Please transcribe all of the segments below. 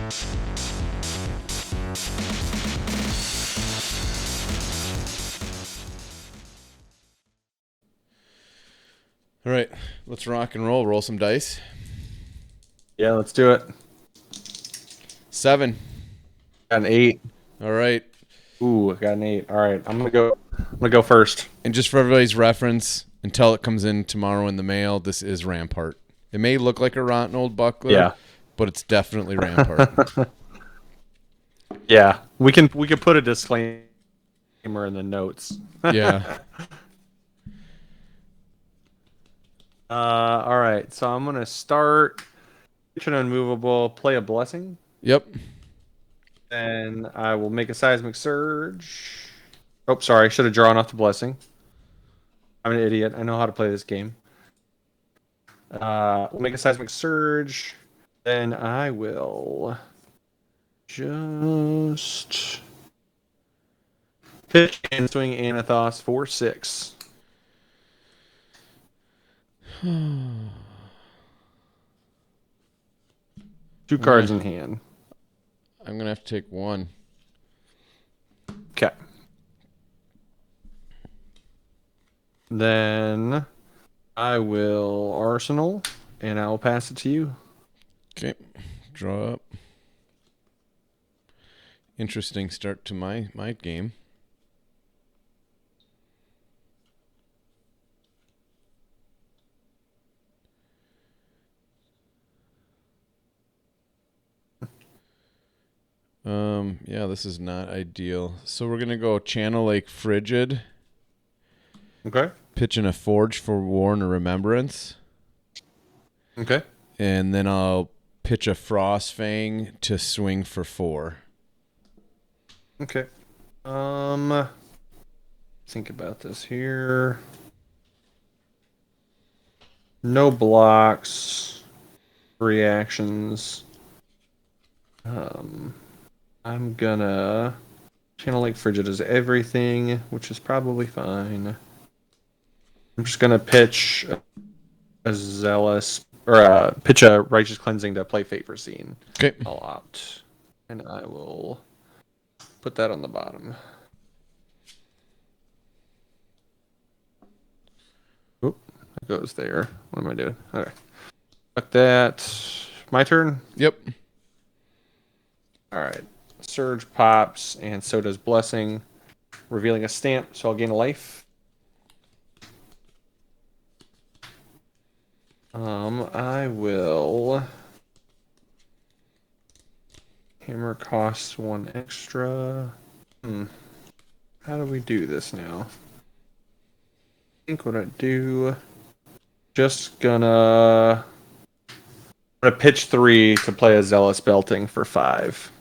All right, let's rock and roll. Roll some dice. Yeah, let's do it. 7. Got an 8. All right. Ooh, I got an 8. All right, I'm gonna go first. And just for everybody's reference, until it comes in tomorrow in the mail, this is Rampart. It may look like a rotten old buckler, Yeah. but it's definitely Rampart. Yeah, we can put a disclaimer in the notes. Yeah. All right, so I'm gonna start kitchen unmovable, play a blessing, Yep. and I will make a seismic surge. Oh, sorry, I should have drawn off the blessing. I'm an idiot. I know how to play this game. We'll make a seismic surge. Then I will just pitch and swing Anathos for 6. Two cards in hand. I'm going to have to take 1. Okay. Then I will Arsenal, and I will pass it to you. Okay. Draw up. Interesting start to my game. Yeah, this is not ideal. So we're gonna go Channel Lake Frigid. Okay. Pitching a Forge for Warn or Remembrance. Okay. And then I'll pitch a Frostfang to swing for 4. Okay. Think about this here. No blocks, reactions. I'm gonna Channel Lake Frigid is everything, which is probably fine. I'm just gonna pitch a zealous or pitch a righteous cleansing to play Favor Scene. Okay. I'll opt, and I will put that on the bottom. Oop, it goes there. What am I doing? Okay. Fuck that. My turn? Yep. Alright. Surge pops, and so does Blessing. Revealing a stamp, so I'll gain a life. I will... Hammer costs 1 extra. How do we do this now? I think what I do... Just gonna pitch 3 to play a Zealous Belting for 5.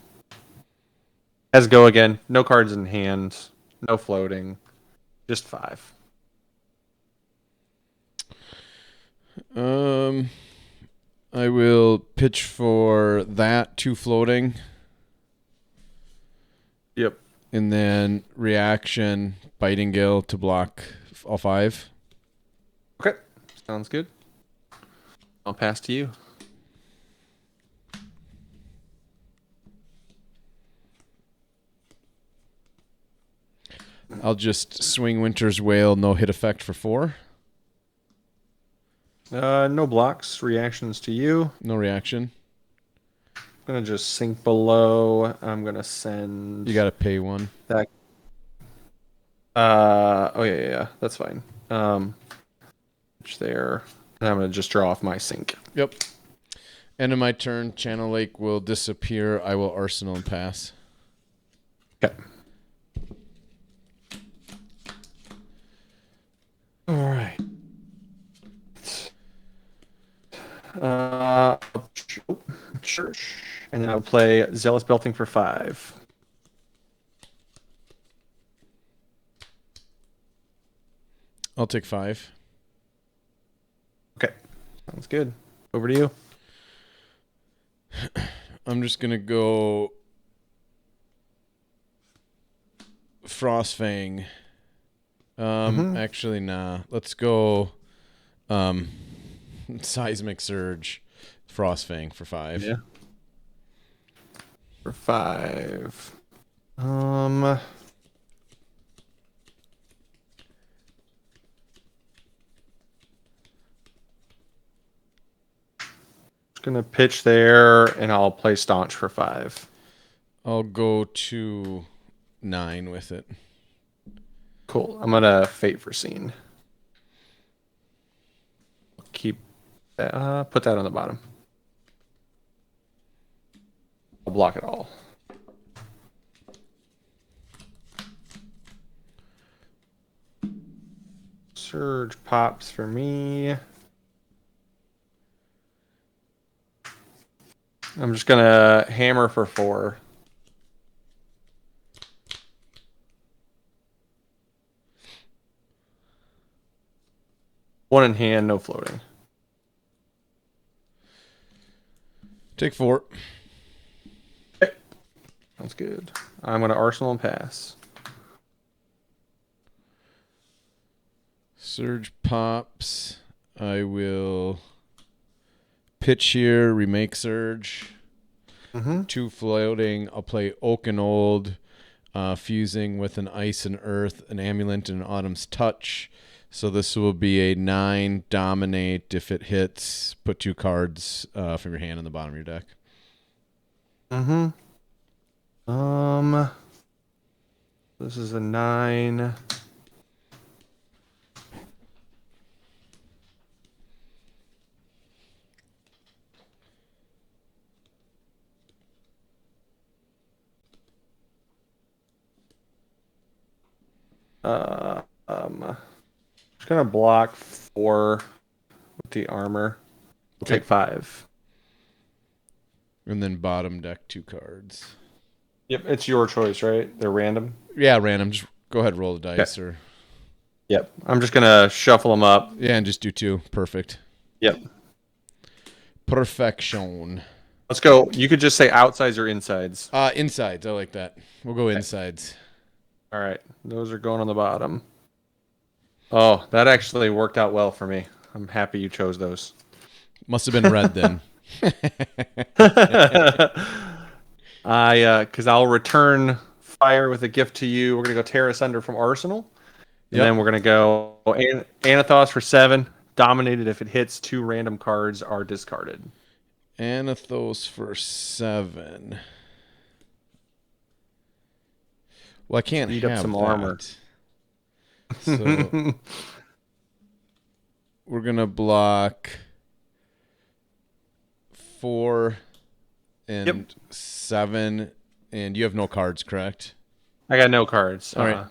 As go again. No cards in hand. No floating. Just 5. I will pitch for that 2 floating. Yep. And then reaction Biting Gill to block all 5. Okay. Sounds good. I'll pass to you. I'll just swing Winter's Wail, no hit effect for 4. No blocks. Reactions to you. No reaction. I'm gonna just sink below. I'm gonna send. You got to pay 1. That. Oh yeah. That's fine. Which there. And I'm gonna just draw off my sink. Yep. End of my turn. Channel Lake will disappear. I will Arsenal and pass. Okay. All right. Church, and then I'll play Zealous Belting for 5. I'll take 5. Okay, sounds good. Over to you. I'm just gonna go Frostfang. Actually, nah. Let's go Seismic Surge, Frostfang for 5. Yeah. for 5. Just gonna pitch there, and I'll play Staunch for 5. I'll go to 9 with it. Cool. I'm gonna Fate for Scene. Keep that. Put that on the bottom. I'll block it all. Surge pops for me. I'm just gonna hammer for 4. One in hand, no floating. Take 4. Okay. Sounds good. I'm gonna Arsenal and pass. Surge pops. I will pitch here, remake Surge. 2 floating. I'll play Oak and Old, fusing with an Ice and Earth, an Amulet, and an Autumn's Touch. So this will be a 9 dominate. If it hits, put 2 cards from your hand on the bottom of your deck. This is a 9. Just gonna block 4 with the armor. We'll take 5. And then bottom deck 2 cards. Yep, it's your choice, right? They're random. Yeah, random. Just go ahead and roll the dice. Okay. Or Yep, I'm just gonna shuffle them up. yeah, and just do 2. Perfect. Yep. Perfection. Let's go. You could just say outsides or insides. Insides. I like that. We'll go insides. All right, those are going on the bottom. Oh, that actually worked out well for me. I'm happy you chose those. Must have been red then. Because I'll return fire with a gift to you. We're gonna go Tear Asunder from Arsenal, and then we're gonna go Anathos for 7. Dominated. If it hits, 2 random cards are discarded. Anathos for 7. Well, I can't Eat have up some that. armor. So we're gonna block 4 and 7, and you have no cards, correct? I got no cards. All right.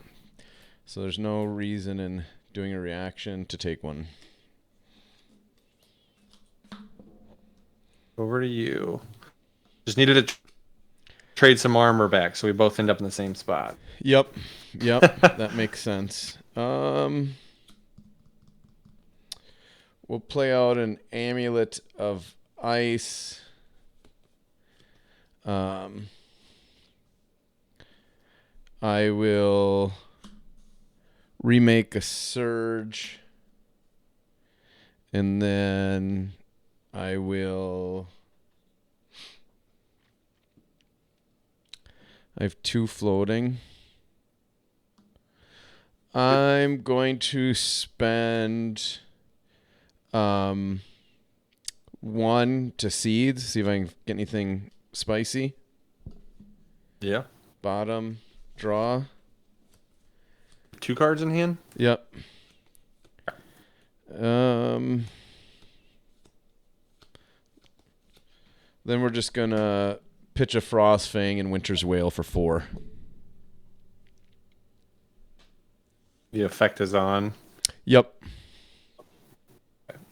So there's no reason in doing a reaction to take one. Over to you. Just needed to trade some armor back, so we both end up in the same spot. Yep. That makes sense. We'll play out an Amulet of Ice. I will remake a Surge, and then I have 2 floating. I'm going to spend 1 to seeds, see if I can get anything spicy. Yeah. Bottom, draw. 2 cards in hand? Yep. Then we're just gonna pitch a Frostfang and Winter's Wail for 4. The effect is on. Yep.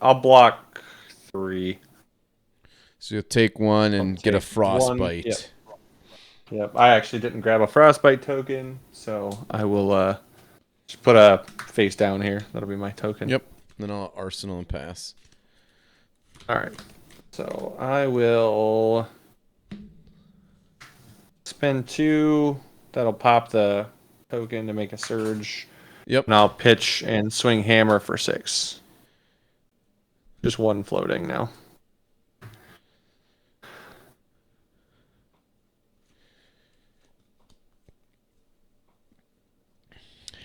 I'll block 3. So you'll take 1 and get a take Frostbite. 1. Yep. I actually didn't grab a Frostbite token, so I will just put a face down here. That'll be my token. Yep. Then I'll Arsenal and pass. All right. So I will spend 2. That'll pop the token to make a Surge. Yep. And I'll pitch and swing Hammer for 6. Just 1 floating now.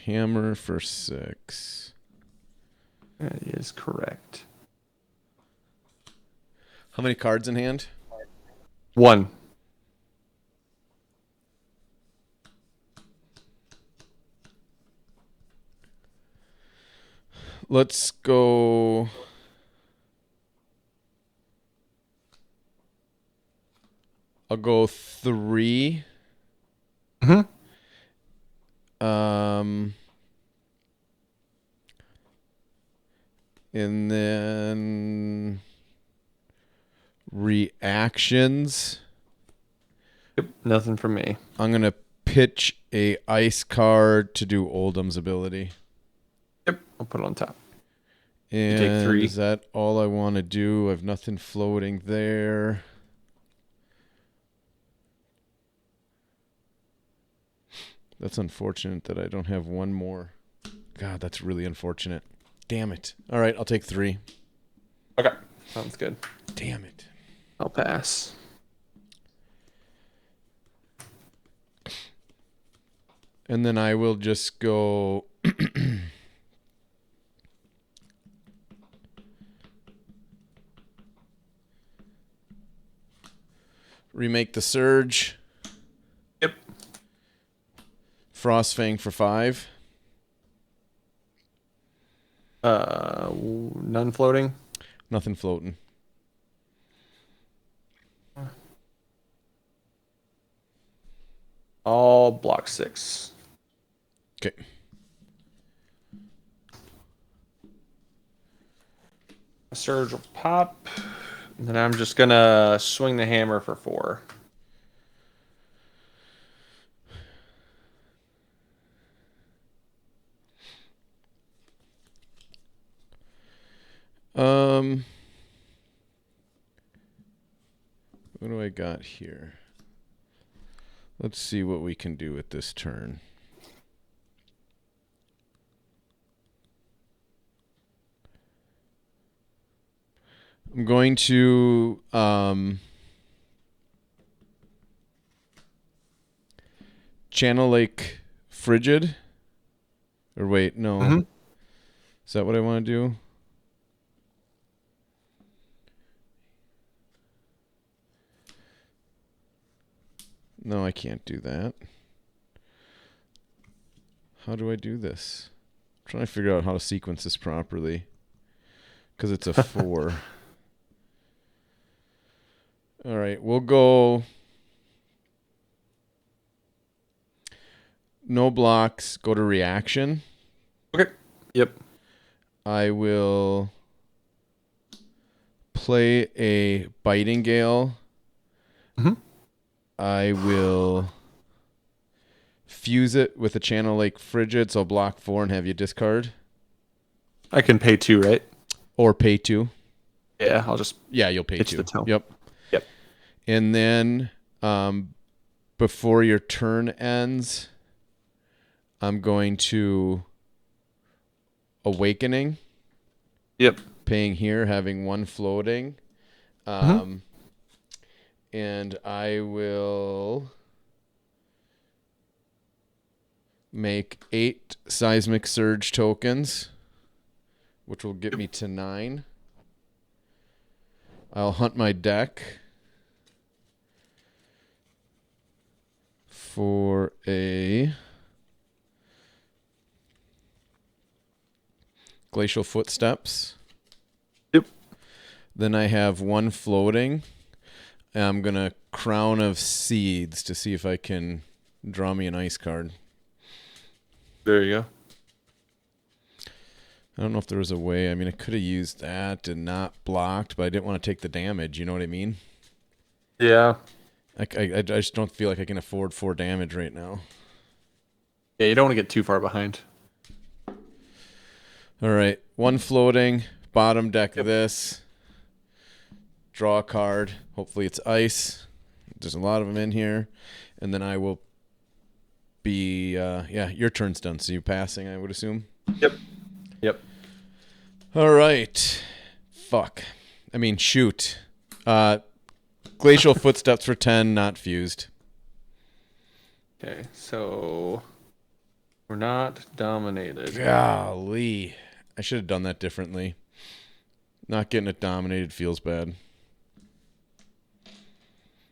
hammer for 6. That is correct. How many cards in hand? 1. Let's go. I'll go 3. And then reactions. Yep, nothing from me. I'm gonna pitch a ice card to do Oldham's ability. Yep, I'll put it on top. And you take 3. Is that all I want to do? I have nothing floating there. That's unfortunate that I don't have one more. God, that's really unfortunate. Damn it. All right, I'll take 3. Okay, sounds good. Damn it. I'll pass. And then I will just go... remake the Surge. Yep. Frostfang for 5. None floating. Nothing floating. All block 6. Okay. A Surge will pop. And then I'm just gonna swing the hammer for 4. What do I got here? Let's see what we can do with this turn. I'm going to Channel Lake Frigid. Or wait, no. Is that what I want to do? No, I can't do that. How do I do this? I'm trying to figure out how to sequence this properly. Because it's a 4. All right, we'll go... No blocks, go to reaction. Okay. Yep. I will play a Biting Gale. I will fuse it with a Channel Lake Frigid, so I'll block 4 and have you discard. I can pay 2, right? Or pay 2. Yeah, I'll just... Yeah, you'll pay 2. the tone. Yep. And then before your turn ends, I'm going to Awakening. Yep. Paying here, having 1 floating. And I will make 8 Seismic Surge tokens, which will get me to 9. I'll hunt my deck for a Glacial Footsteps. Yep. Then I have 1 floating. I'm going to Crown of Seeds to see if I can draw me an ice card. There you go. I don't know if there was a way. I mean, I could have used that and not blocked, but I didn't want to take the damage. You know what I mean? Yeah. I just don't feel like I can afford 4 damage right now. Yeah, you don't want to get too far behind. All right. 1 floating. Bottom deck this. Draw a card. Hopefully it's ice. There's a lot of them in here. And then I will be... yeah, your turn's done. So you're passing, I would assume? Yep. All right. Fuck. I mean, shoot. Glacial Footsteps for 10, not fused. Okay, so We're not dominated. Golly. I should have done that differently. Not getting it dominated feels bad.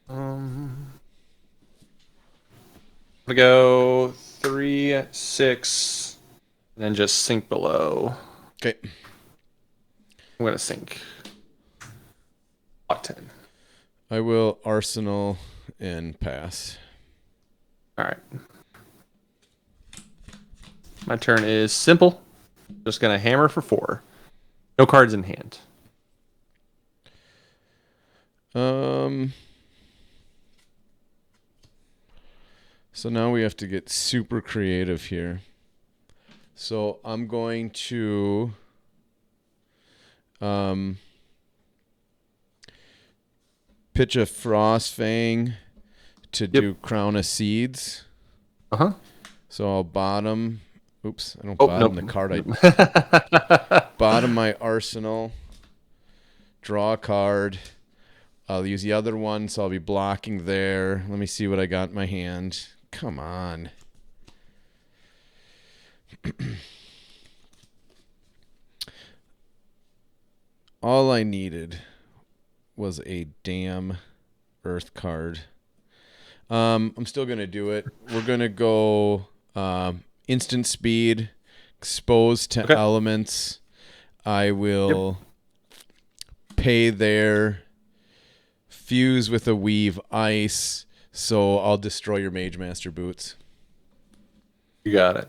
I'm gonna go 3, 6, and then just sink below. Okay. I'm gonna sink. Block 10. I will arsenal and pass. All right. My turn is simple. Just gonna hammer for 4. No cards in hand. So now we have to get super creative here. So I'm going to pitch a Frostfang to do Crown of Seeds. Uh-huh. So I'll bottom. Oops, I don't bottom the card. Bottom my arsenal. Draw a card. I'll use the other one, so I'll be blocking there. Let me see what I got in my hand. Come on. All I needed was a damn earth card. I'm still going to do it. We're going to go instant speed, exposed to elements. I will pay there, fuse with a weave ice, so I'll destroy your Mage Master boots. You got it.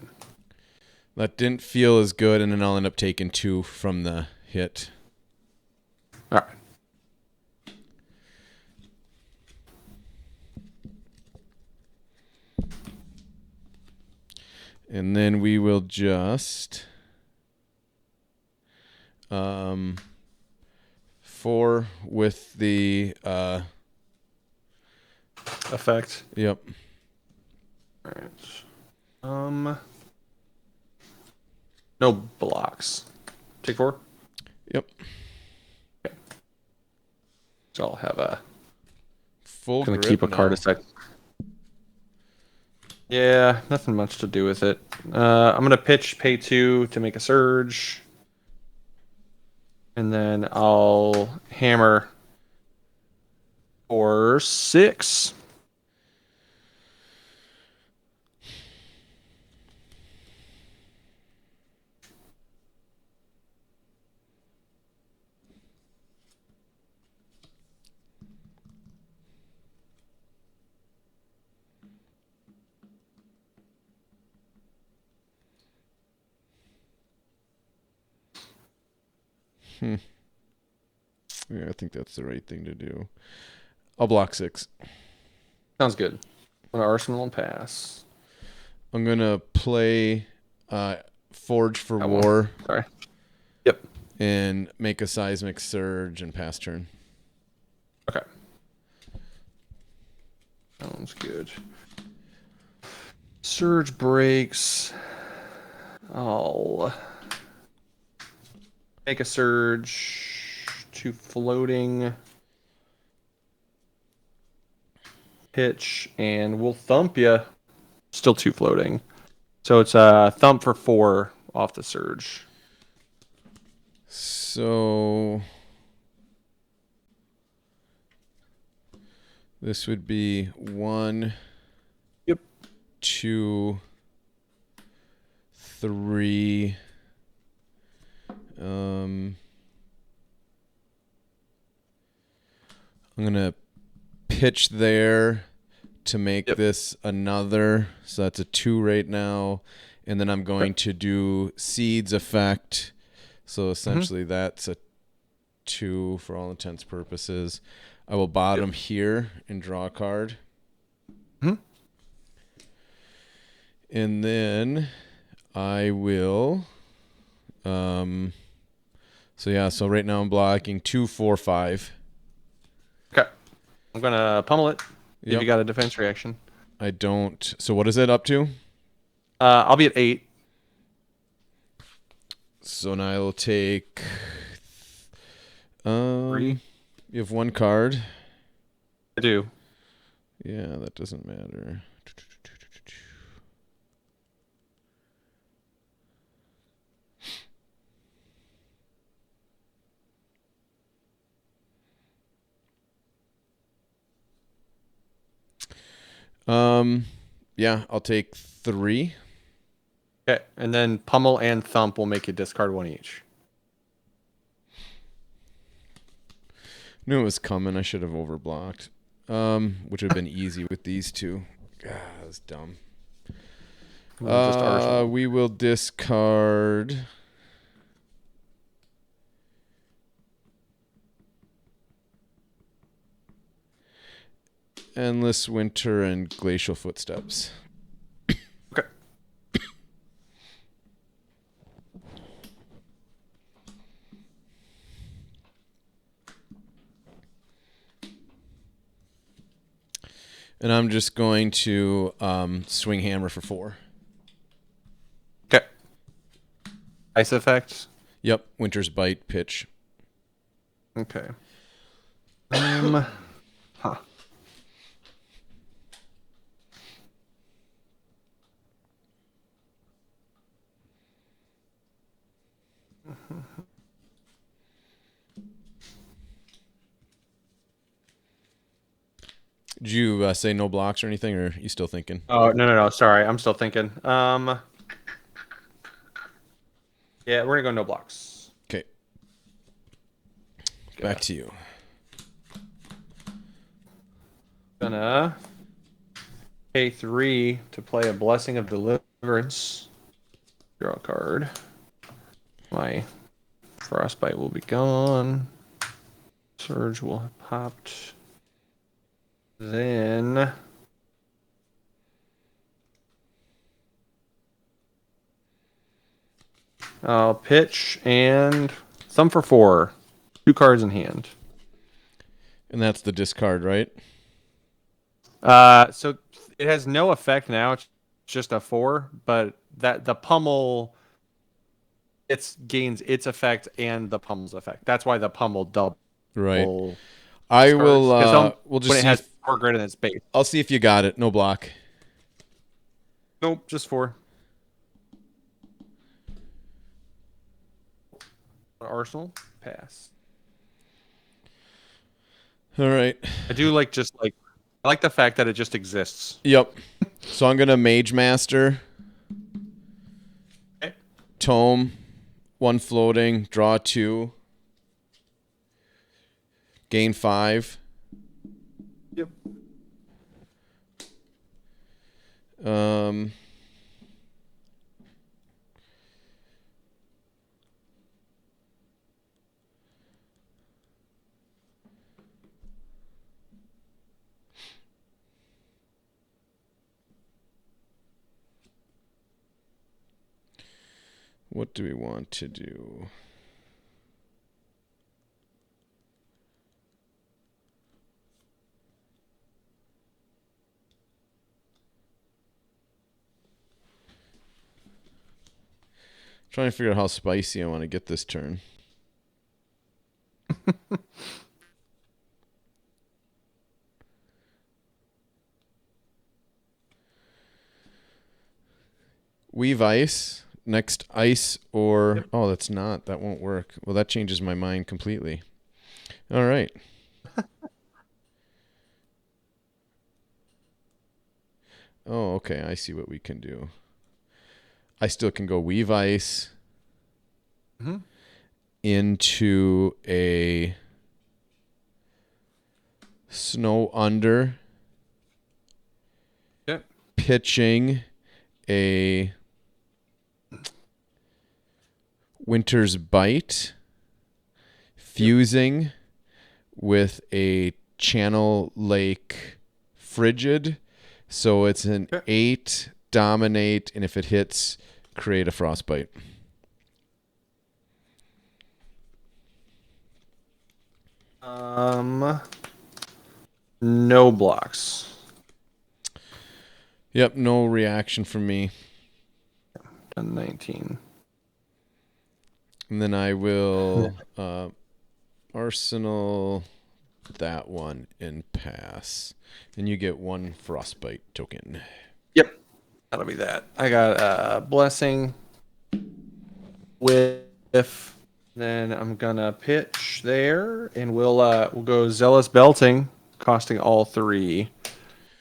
That didn't feel as good, and then I'll end up taking 2 from the hit. All right. And then we will just 4 with the Effect. Yep. All right. No blocks. Take 4. Yep. Okay. So I'll have a Full gonna grip keep a now. card a sec. Yeah, nothing much to do with it. I'm gonna pitch pay 2 to make a surge. And then I'll hammer for 6. Yeah, I think that's the right thing to do. I'll block 6. Sounds good. I'm gonna arsenal and pass. I'm gonna play Forge for That War. one. Sorry. Yep. And make a seismic surge and pass turn. Okay. Sounds good. Surge breaks. I'll make a surge to floating pitch, and we'll thump you. Still 2 floating. So it's a thump for 4 off the surge. So this would be 1, Yep. 2, 3. I'm gonna pitch there to make this another. So that's a 2 right now, and then I'm going to do Seeds effect. So essentially that's a 2 for all intents and purposes. I will bottom here and draw a card. And then I will so right now I'm blocking 2, 4, 5. Okay. I'm gonna pummel it. If Yep. you got a defense reaction. I don't. So what is it up to? I'll be at 8. So now I will take 3. You have 1 card. I do. Yeah, that doesn't matter. Yeah, I'll take 3. Okay, and then Pummel and Thump will make you discard 1 each. Knew it was coming. I should have overblocked. Which would have been easy with these two. God, that was dumb. Just Arsenal. We will discard Endless Winter and Glacial Footsteps. Okay. And I'm just going to swing hammer for 4. Okay. Ice effects. Yep, Winter's Bite, pitch. Okay. Huh. Did you say no blocks or anything, or are you still thinking? Oh, no. Sorry, I'm still thinking. Yeah, we're gonna go no blocks. Okay. Back to you. Gonna pay 3 to play a Blessing of Deliverance. Draw a card. My Frostbite will be gone. Surge will have popped. Then I'll pitch and Thumb for 4. 2 cards in hand. And that's the discard, right? So it has no effect now. It's just a 4, but that the pummel it gains its effect and the pummel's effect. That's why the pummel double. Right. I will. We'll just when it see has if, 4 greater than its base. I'll see if you got it. No block. Nope, just 4. Arsenal pass. All right. I do I like the fact that it just exists. Yep. So I'm gonna Mage Master. Okay. Tome. 1 floating. Draw 2. Gain 5. Yep. What do we want to do? Trying to figure out how spicy I want to get this turn. Weave Ice. Next ice or... Yep. Oh, that's not. That won't work. Well, that changes my mind completely. All right. Oh, okay. I see what we can do. I still can go Weave Ice into a Snow Under. Yep. Pitching a Winter's Bite, fusing with a Channel Lake Frigid. So it's an 8 dominate, and if it hits, create a Frostbite. No blocks. Yep, no reaction from me. 19. And then I will Arsenal that one and pass. And you get 1 Frostbite token. Yep. That'll be that. I got Blessing with... Then I'm gonna pitch there, and we'll go Zealous Belting, costing all 3.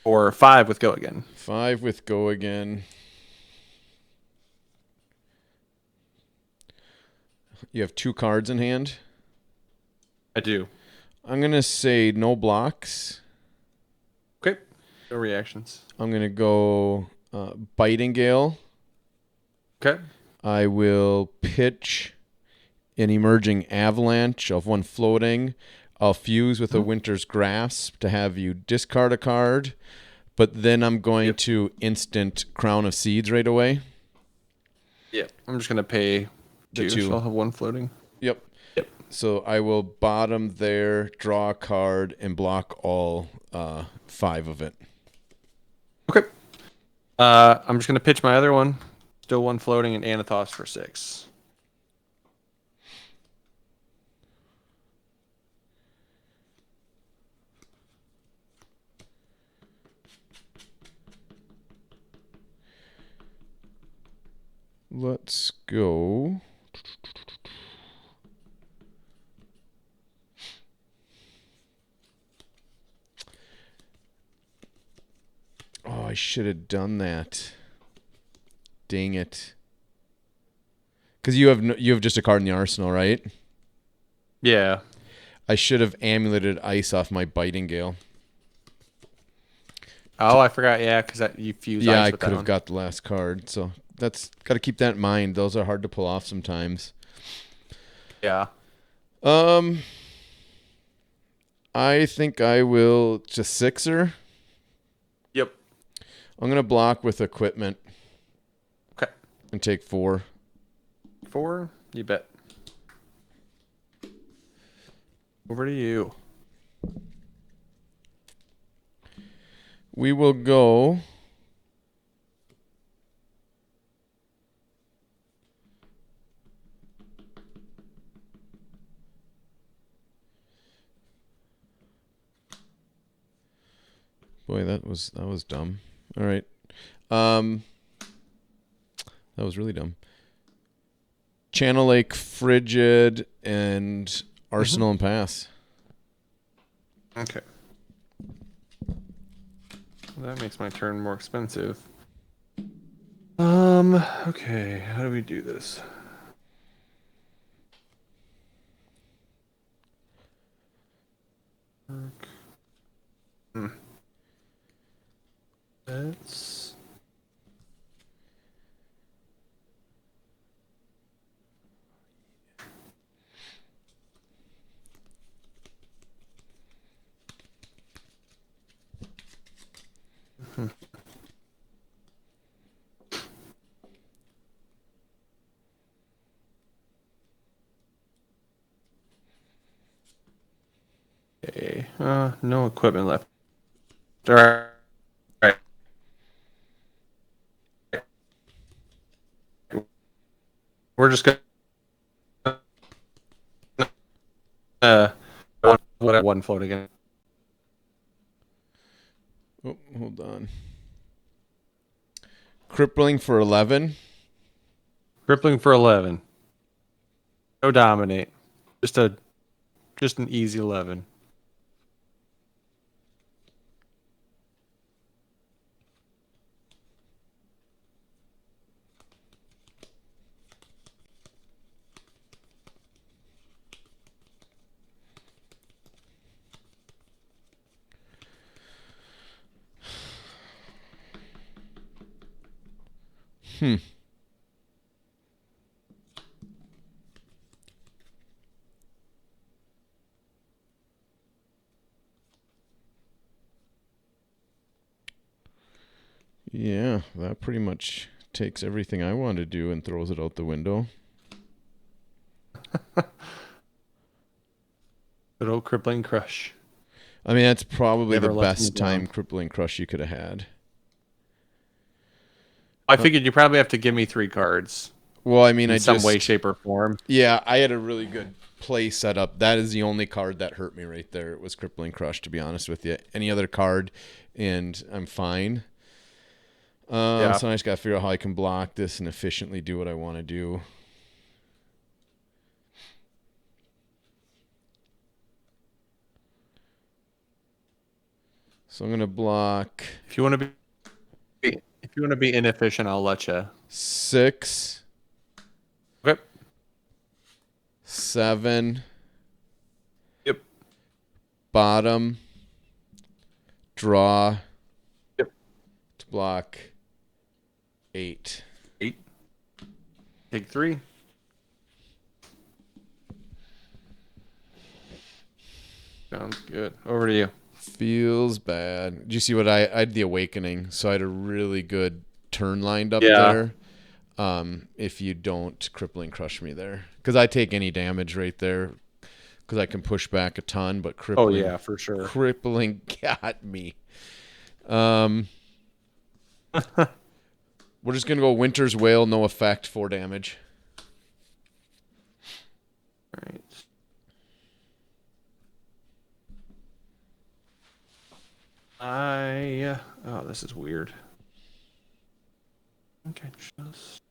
Or 5 with go again. 5 with go again. You have 2 cards in hand. I do. I'm going to say no blocks. Okay. No reactions. I'm going to go Biting Gale. Okay. I will pitch an Emerging Avalanche of 1 floating. I'll fuse with a Winter's Grasp to have you discard a card. But then I'm going to instant Crown of Seeds right away. Yep. I'm just going to pay 2, so I'll have 1 floating. Yep. Yep. So I will bottom there, draw a card, and block all 5 of it. Okay. I'm just going to pitch my other one. Still 1 floating and Anathos for 6. Let's go. Oh, I should have done that. Dang it. Because you have just a card in the arsenal, right? Yeah. I should have amuleted ice off my Biting Gale. Oh, I forgot. Yeah, because you fuse ice with that one. I could have got the last card. So that's got to keep that in mind. Those are hard to pull off sometimes. Yeah. I think I will just 6er. Yep. I'm going to block with equipment. Okay. And take 4. 4? You bet. Over to you. We will go. Boy, that was dumb. All right. That was really dumb. Channel Lake, Frigid, and Arsenal and Pass. Okay. That makes my turn more expensive. Okay, how do we do this? That's okay. No equipment left. All right. We're just gonna one float again. Oh, hold on. Crippling for 11. Crippling for 11. No dominate. Just an easy 11. Yeah, that pretty much takes everything I want to do and throws it out the window. Good old crippling crush. I mean, that's probably Never the left me best down. time crippling crush you could have had. I figured you probably have to give me 3 cards. Well, I mean, in some way, shape, or form. Yeah, I had a really good play set up. That is the only card that hurt me right there. It was crippling crush, to be honest with you. Any other card, and I'm fine. So I just got to figure out how I can block this and efficiently do what I want to do. So I'm gonna block If you want to be inefficient, I'll let you. 6, Okay. 7, Yep. bottom, draw, Yep. to block 8. 8. Take 3. Sounds good. Over to you. Feels bad. Did you see what I had the awakening, so I had a really good turn lined up Yeah. there. If you don't crippling crush me there, because I take any damage right there, because I can push back a ton, but crippling. Oh yeah, for sure. Crippling got me. We're just gonna go Winter's Wail, no effect, 4 damage. All right. Oh, this is weird. Okay, just.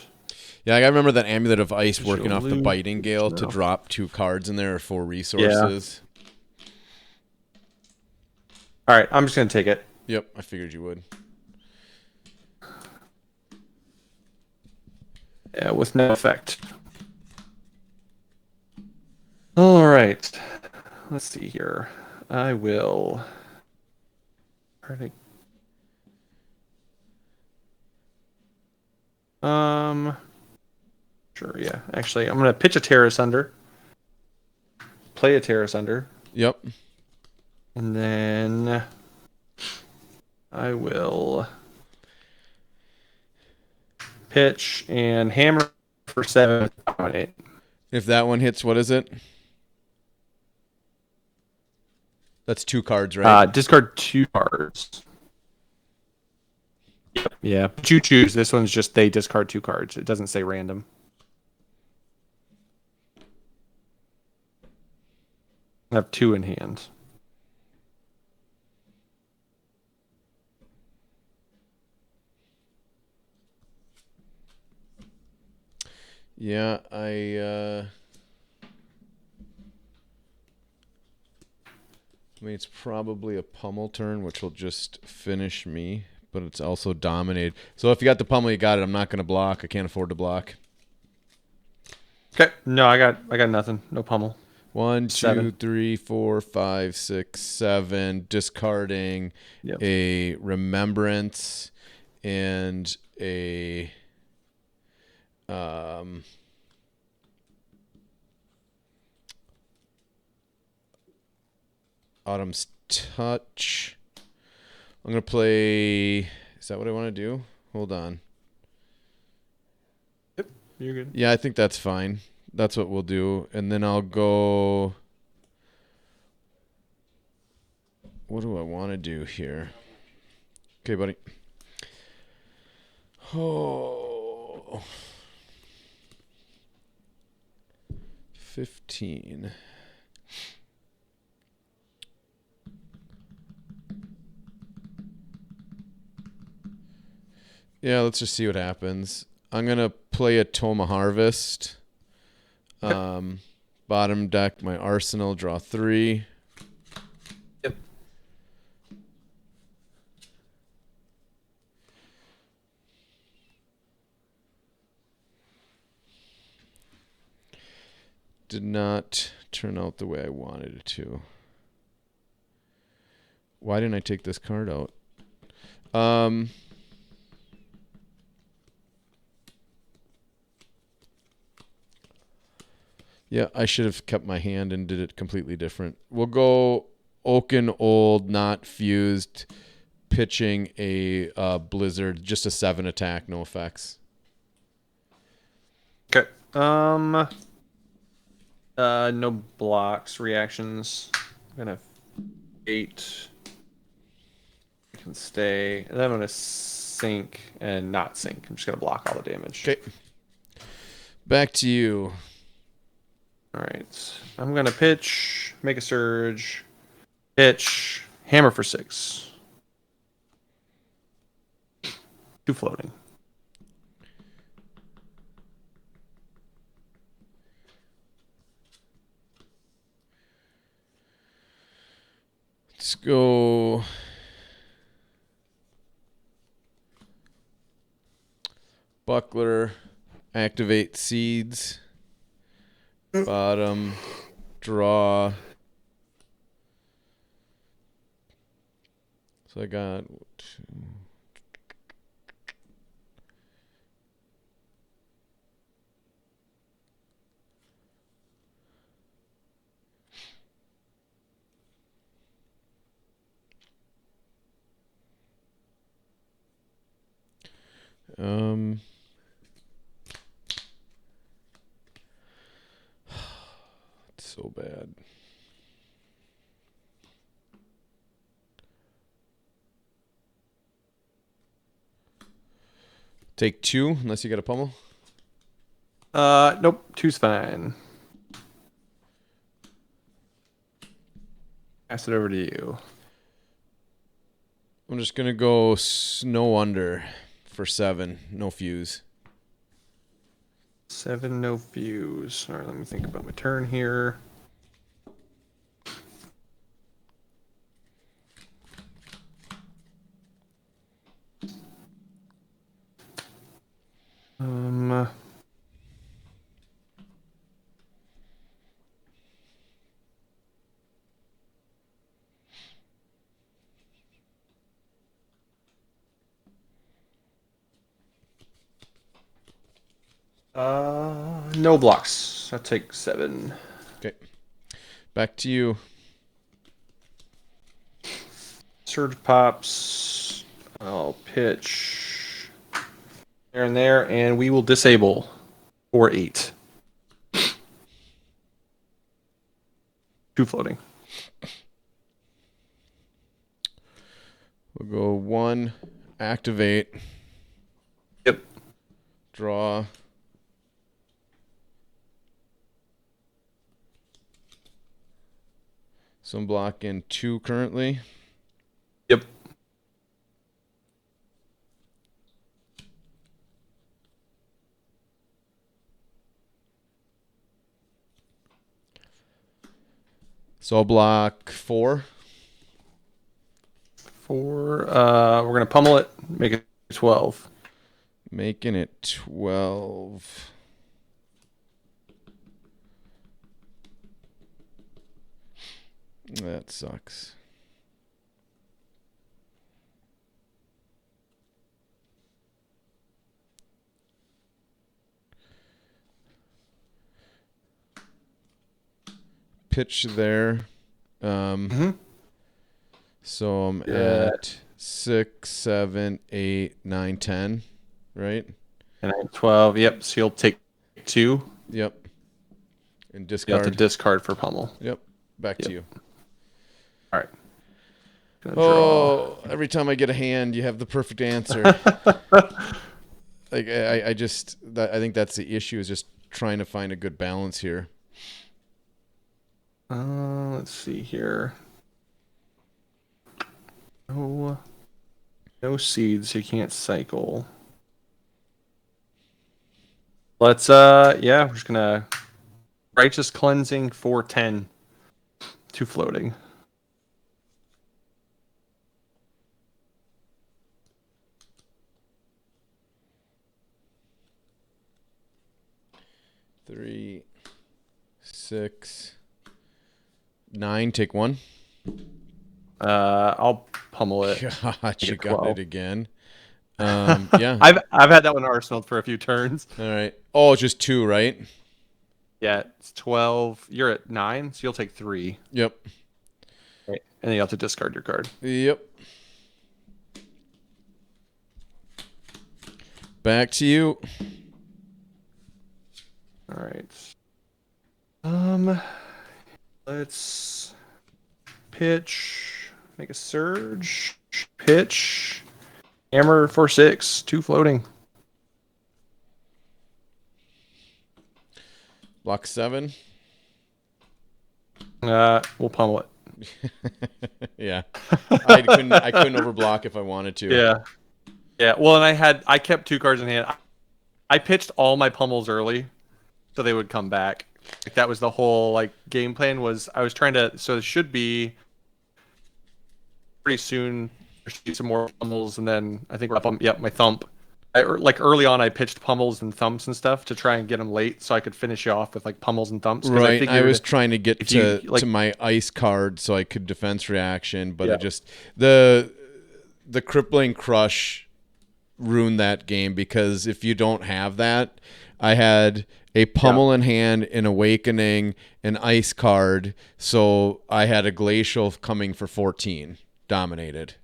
Yeah, I remember that Amulet of Ice Just working you'll off the lose Biting Gale to now. drop 2 cards in there for resources. All right, I'm just gonna take it. Yep, I figured you would. Yeah, with no effect. All right. Let's see here. I will try to. Sure. Yeah. Actually, I'm gonna pitch a Terrace Under, play a Terrace Under, Yep. and then I will pitch and hammer for 7.8. If that one hits, what is it? That's 2 cards, right? Discard 2 cards. Yeah, but you choose. This one's just they discard 2 cards. It doesn't say random. I have 2 in hand. Yeah, I mean, it's probably a pummel turn, which will just finish me, but it's also dominated. So if you got the pummel, you got it. I'm not going to block. I can't afford to block. Okay. No, I got nothing. No pummel. 1, 2, 7. 3, 4, 5, 6, 7. Discarding Yep. a Remembrance and a Autumn's Touch. I'm going to play. Is that what I want to do? Hold on. Yep. You're good. Yeah, I think that's fine. That's what we'll do. And then I'll go. What do I want to do here? Okay, buddy. Oh. 15. Yeah, let's just see what happens. I'm going to play a Toma Harvest. Bottom deck my Arsenal, draw 3. Yep. Did not turn out the way I wanted it to. Why didn't I take this card out? Yeah, I should have kept my hand and did it completely different. We'll go Oaken Old, not fused, pitching a Blizzard, just a 7 attack, no effects. Okay. No blocks, reactions. I'm gonna 8. I can stay. And then I'm gonna sink and not sink. I'm just gonna block all the damage. Okay. Back to you. All right. I'm gonna pitch, make a surge, pitch, hammer for 6. 2 floating. Let's go buckler, activate seeds, bottom, draw. So I got 2. It's so bad. Take 2, unless you got a pummel. Nope. 2's fine. Pass it over to you. I'm just gonna go snow under for 7, no fuse. 7, no fuse. All right, let me think about my turn here. No blocks. I'll take 7. Okay. Back to you. Surge pops. I'll pitch there and there, and we will disable for 8. 2 floating. We'll go 1, activate, Yep. draw. So I'm blocking 2 currently. Yep. So I'll block 4. 4. We're gonna pummel it. Make it 12. Making it 12. That sucks. Pitch there. So I'm at 6, 7, 8, 9, 10, right? And I have 12. Yep. So you'll take 2. Yep. And You discard. have to discard for pummel. Yep. Back to you. All right. Oh, every time I get a hand, you have the perfect answer. Like I think that's the issue, is just trying to find a good balance here. Let's see here. No seeds. You can't cycle. Let's yeah, we're just gonna righteous cleansing for 10. 2 floating. Three, 6, 9. Take 1. I'll pummel it. God, you got 12. it again. Yeah. I've had that one arsenaled for a few turns. All right. Oh, it's just 2, right? Yeah, it's 12. You're at 9, so you'll take 3. Yep. Right. And then you have to discard your card. Yep. Back to you. All right. Let's pitch, make a surge, pitch, hammer for 6, 2 floating. Block 7. We'll pummel it. Yeah. I couldn't overblock if I wanted to. Yeah. Yeah. Well, and I kept 2 cards in hand. I pitched all my pummels early, so they would come back. Like that was the whole game plan. Was I was trying to, so it should be pretty soon. There should be some more pummels, and then I think we're up on my thump, like early on, I pitched pummels and thumps and stuff to try and get them late, so I could finish you off with like pummels and thumps. Because I Right. I was figured trying to get if you to like, my ice card so I could defense reaction, but yeah, it just the crippling crush ruined that game because if you don't have that, I had a yeah, pummel in hand, an awakening, an ice card, so I had a glacial coming for 14 dominated.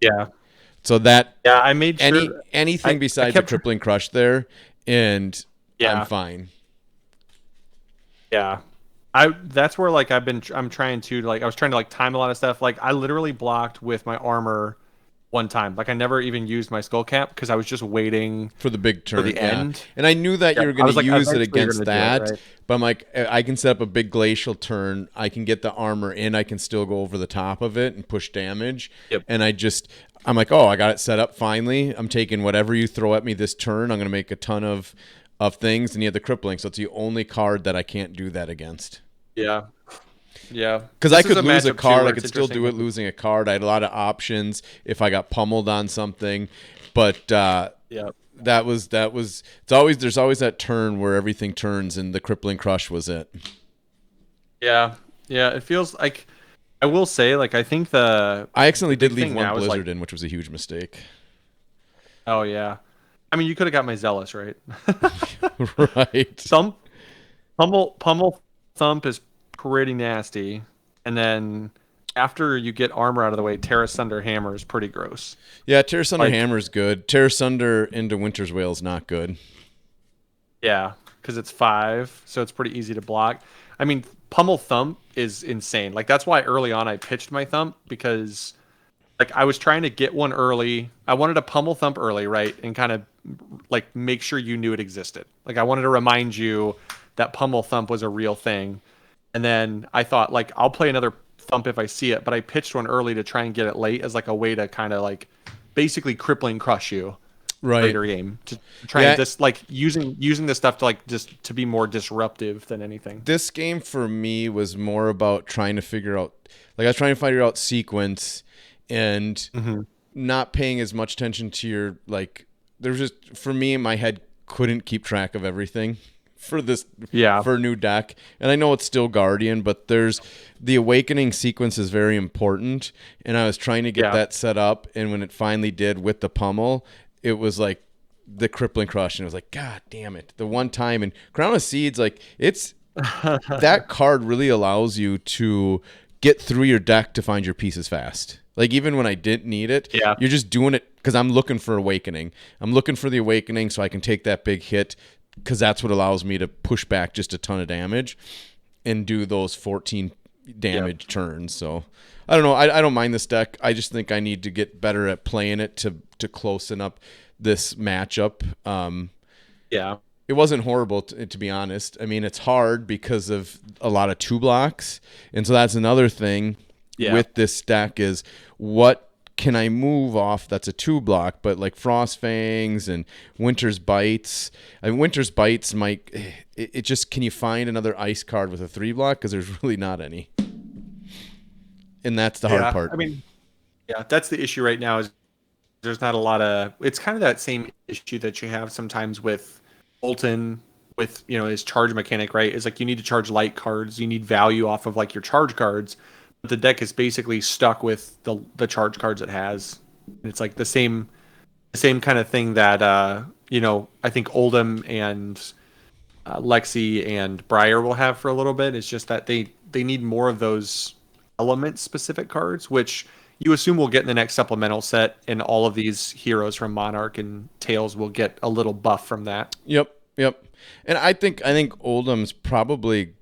yeah, So that yeah. I made sure anything I besides a kept, crippling crush there, and I'm yeah, fine. yeah. I that's where like I'm trying to like I was trying to like time a lot of stuff. Like I literally blocked with my armor one time. Like I never even used my skull cap because I was just waiting For the big for turn, the yeah. end. And I knew that you Yep. were I going to was like, use it eventually you're against gonna do it, that, right? but I'm like, I can set up a big glacial turn. I can get the armor in. I can still go over the top of it and push damage. Yep. And I'm like, oh, I got it set up finally. I'm taking whatever you throw at me this turn. I'm going to make a ton of things. And you have the crippling, so it's the only card that I can't do that against. Yeah. Yeah. Because I This is could a lose a matchup too card. where I it's could still interesting do it because losing a card. I had a lot of options if I got pummeled on something. But yeah. there's always that turn where everything turns and the crippling crush was it. Yeah. Yeah. It feels like I will say, like I think I the accidentally did big leave thing one now is like, blizzard in, which was a huge mistake. oh yeah. I mean, you could have got my zealous, right? Right. Thump, pummel, thump is pretty nasty, and then after you get armor out of the way, Terra Sunder Hammer is pretty gross. Yeah, Tear Sunder Like, Hammer is good. Tear Sunder into Winter's Wail is not good. yeah, because it's 5, so it's pretty easy to block. I mean, pummel thump is insane. Like that's why early on I pitched my thump because like I was trying to get one early. I wanted to pummel thump early, right? And kind of like make sure you knew it existed. Like I wanted to remind you that pummel thump was a real thing. And then I thought like I'll play another thump if I see it, but I pitched one early to try and get it late as like a way to kind of like basically crippling crush you Right. later game to try and Yeah, just like using this stuff to like just to be more disruptive than anything. this game for me was more about trying to figure out, like I was trying to figure out sequence and Hmm. not paying as much attention to your like. There's just for me, my head couldn't keep track of everything for this Yeah. for a new deck. And I know it's still Guardian, but there's the awakening sequence is very important. And I was trying to get Yeah. that set up, and when it finally did with the pummel, it was like the crippling crush, and it was like, God damn it! The one time and Crown of Seeds, like it's that card really allows you to get through your deck to find your pieces fast. Like even when I didn't need it, Yeah. you're just doing it because I'm looking for awakening. I'm looking for the awakening so I can take that big hit because that's what allows me to push back just a ton of damage and do those 14 damage turns. So I don't know. I don't mind this deck. I just think I need to get better at playing it to closen up this matchup. Yeah. It wasn't horrible, to be honest. I mean, it's hard because of a lot of two blocks. And so that's another thing Yeah. with this deck is what can I move off that's a two block, but like Frost Fangs and Winter's Bites. I mean, Winter's Bites might, it just, can you find another ice card with a three block? Because there's really not any. And that's the hard part. I mean, yeah, that's the issue right now is there's not a lot of it's kind of that same issue that you have sometimes with Bolton with his charge mechanic, right? Is like you need to charge light cards, you need value off of like your charge cards, but the deck is basically stuck with the charge cards it has. And it's like the same kind of thing that I think Oldhim and Lexi and Briar will have for a little bit. It's just that they need more of those element specific cards, which you assume we'll get in the next supplemental set, and all of these heroes from Monarch and Tails will get a little buff from that. Yep. And I think Oldham's probably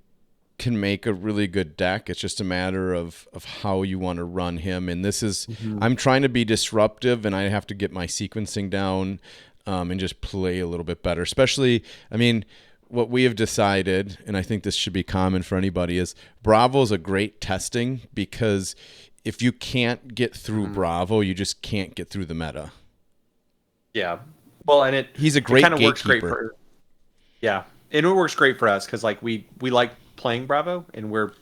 can make a really good deck. It's just a matter of how you want to run him. And this is I'm trying to be disruptive, and I have to get my sequencing down and just play a little bit better. Especially, I mean, what we have decided, and I think this should be common for anybody, is Bravo is a great testing because if you can't get through Bravo, you just can't get through the meta. Yeah. Well, and He's a it great kind of works great gatekeeper. yeah, and it works great for us because like we like playing Bravo, and we're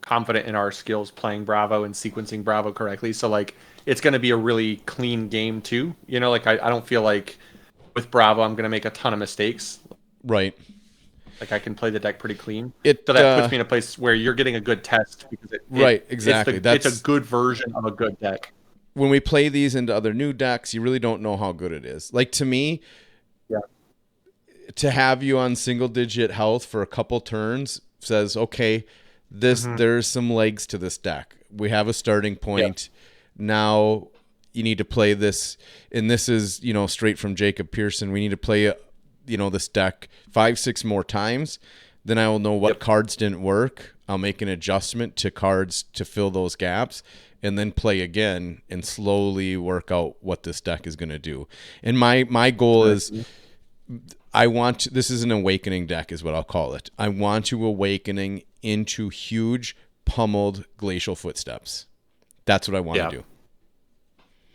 confident in our skills playing Bravo and sequencing Bravo correctly. So like it's going to be a really clean game too. Like I don't feel like with Bravo, I'm going to make a ton of mistakes. Right. Like I can play the deck pretty clean. It So that puts me in a place where you're getting a good test because right, exactly. it's a good version of a good deck. When we play these into other new decks, you really don't know how good it is. Like to me, Yeah. to have you on single digit health for a couple turns says, okay, there's some legs to this deck. We have a starting point. Yeah. Now you need to play this, and this is, straight from Jacob Pearson. We need to play, this deck 5-6 more times. Then I will know what cards didn't work. I'll make an adjustment to cards to fill those gaps, and then play again and slowly work out what this deck is going to do. And my goal is, this is an awakening deck is what I'll call it. I want to awakening into huge pummeled glacial footsteps. That's what I want to do.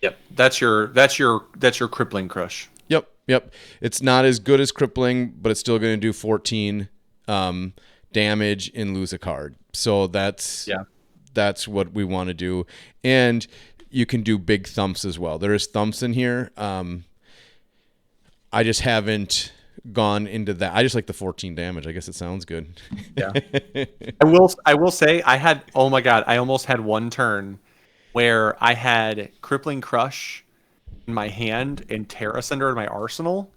Yep. That's your crippling crush. Yep. It's not as good as crippling, but it's still going to do 14 damage and lose a card. So that's what we want to do. And you can do big thumps as well. There is thumps in here. I just haven't gone into that. I just like the 14 damage. I guess it sounds good. Yeah. I will say I almost had one turn where I had Crippling Crush in my hand and Terra Sunder in my arsenal,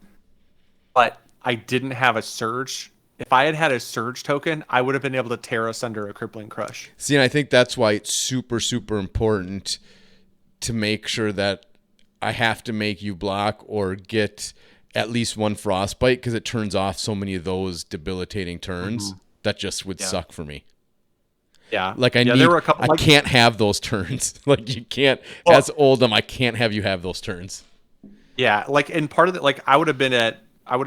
but I didn't have a Surge. If I had had a Surge token, I would have been able to Terra Sunder a Crippling Crush. See, and I think that's why it's super, super important to make sure that I have to make you block or get at least one Frostbite, because it turns off so many of those debilitating turns that just would suck for me. Yeah. Like there were a couple, I can't have those turns. Like you can't, as Oldhim, I can't have you have those turns. Yeah. Like, and part of it, like I would have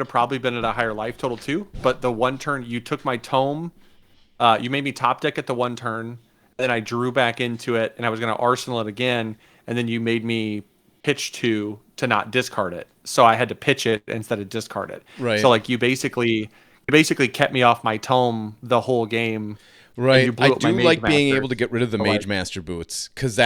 probably been at a higher life total too. But the one turn you took my tome, you made me top deck at the one turn. Then I drew back into it and I was going to arsenal it again. And then you made me pitch to not discard it. So I had to pitch it instead of discard it. Right. So like you basically kept me off my tome the whole game. Right. I do like being able to get rid of the Mage Master boots, because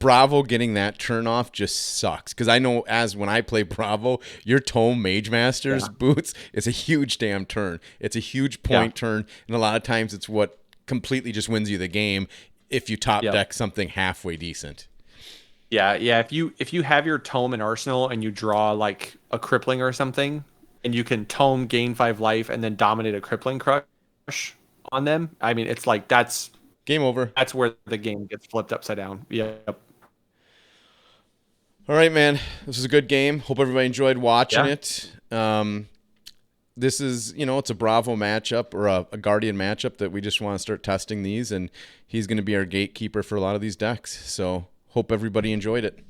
Bravo getting that turn off just sucks. Because I know when I play Bravo, your tome Mage Master's boots is a huge damn turn. It's a huge point turn, and a lot of times it's what completely just wins you the game if you top deck something halfway decent. Yeah. If you have your tome in Arsenal and you draw like a crippling or something, and you can tome, gain 5 life, and then dominate a crippling crush on them, I mean, it's like that's game over. That's where the game gets flipped upside down. Yep. All right, man. This was a good game. Hope everybody enjoyed watching it. This is, it's a Bravo matchup or a Guardian matchup that we just want to start testing these, and he's going to be our gatekeeper for a lot of these decks. So hope everybody enjoyed it.